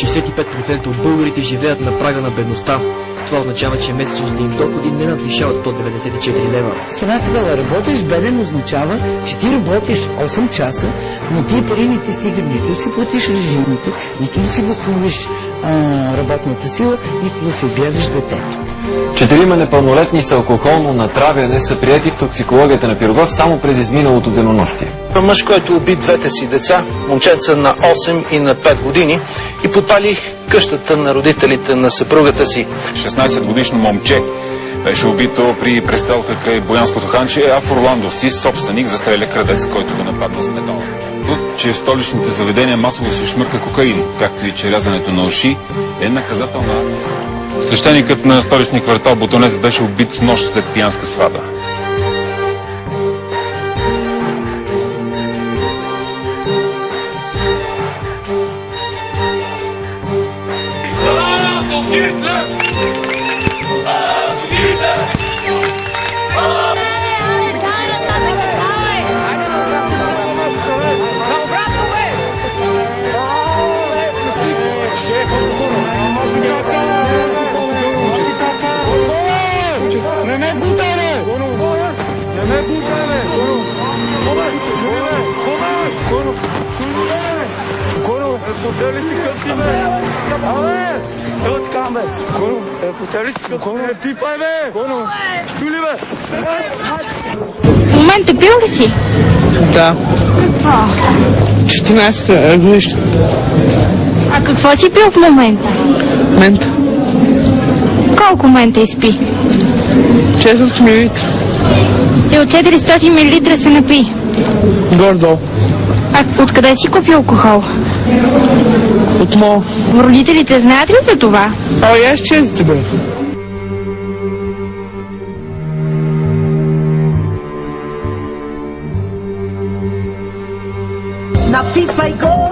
65% от българите живеят на прага на бедността. Това означава, че месечните им доходи не надвишават 194 лева. С една страна, да работиш беден означава, че ти работиш 8 часа, но ти пари не ти стигат нито да си платиш режимите, нито да си възстановиш работната сила, нито да си огледаш детето. 4 непълнолетни с алкохолно натравяне са приети в токсикологията на Пирогов само през изминалото денонощие. Мъж, който уби двете си деца, момченца на 8 и на 5 години, и подпали къщата на родителите на съпругата си. 16-годишно момче беше убито при престрелка край Боянското ханче, а в Орландовци собственик застреля крадец, който го нападна с метал. Че в столичните заведения масово се шмърка кокаин, както и че рязането на уши е наказателна акция. Свещеникът на столичния квартал Ботонец беше убит с нож след пиянска сватба. В момента пил ли си? Да. Какво? 14 годишно. А какво си пил в момента? Мента. Колко мента изпи? 400 мл. И от 400 мл се напи? Гордо. А откъде си купи алкохол? От мол. Родителите знаят ли за това? Аз честите бе. Напипай го,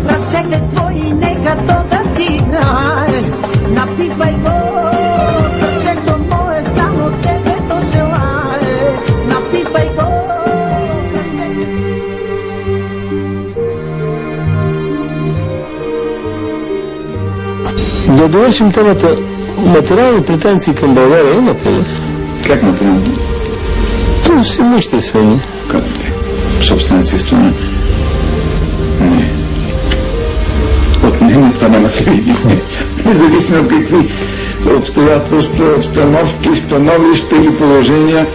ръцете твои, нека то да ти знае. Напипай го, сърцето мое, само тебе то желае. Напипай го. Да довършим темата. Материални претенции към България имате ли? Как материални? То си имуществени. Как е? Собственици страна? Не. Отнема, това няма се види. Независимо от какви обстоятелства, обстановки, становища или положения,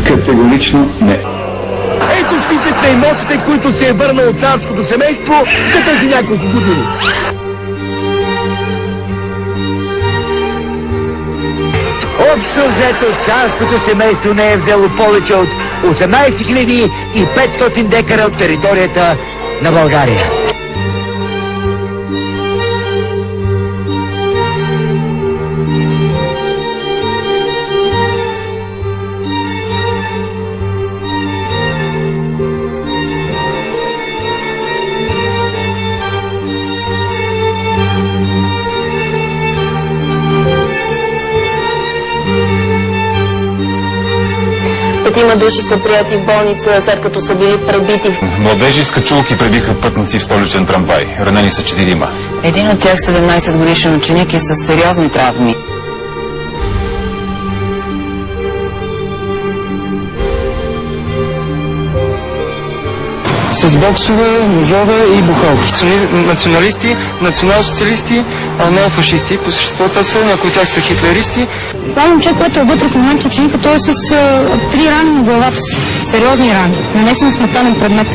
категорично не. Ето списък на имотите, които се е върнал от царското семейство за тези няколко години. Общо взето царското семейство не е взело повече от 18 500 декара от територията на България. Петима души са прияти в болница, след като са били пребити. Младежи с качулки пребиха пътници в столичен трамвай. Ранени са 4. Един от тях, 17 годишен ученик, е с сериозни травми. С боксове, ножове и бухалки. Националисти, национал-социалисти, неофашисти. По същество те са, някои от тях са хитлеристи. Това момче, което е вътре в момента ученика, той е с 3 рани на главата си. Сериозни рани, нанесени с метален предмет.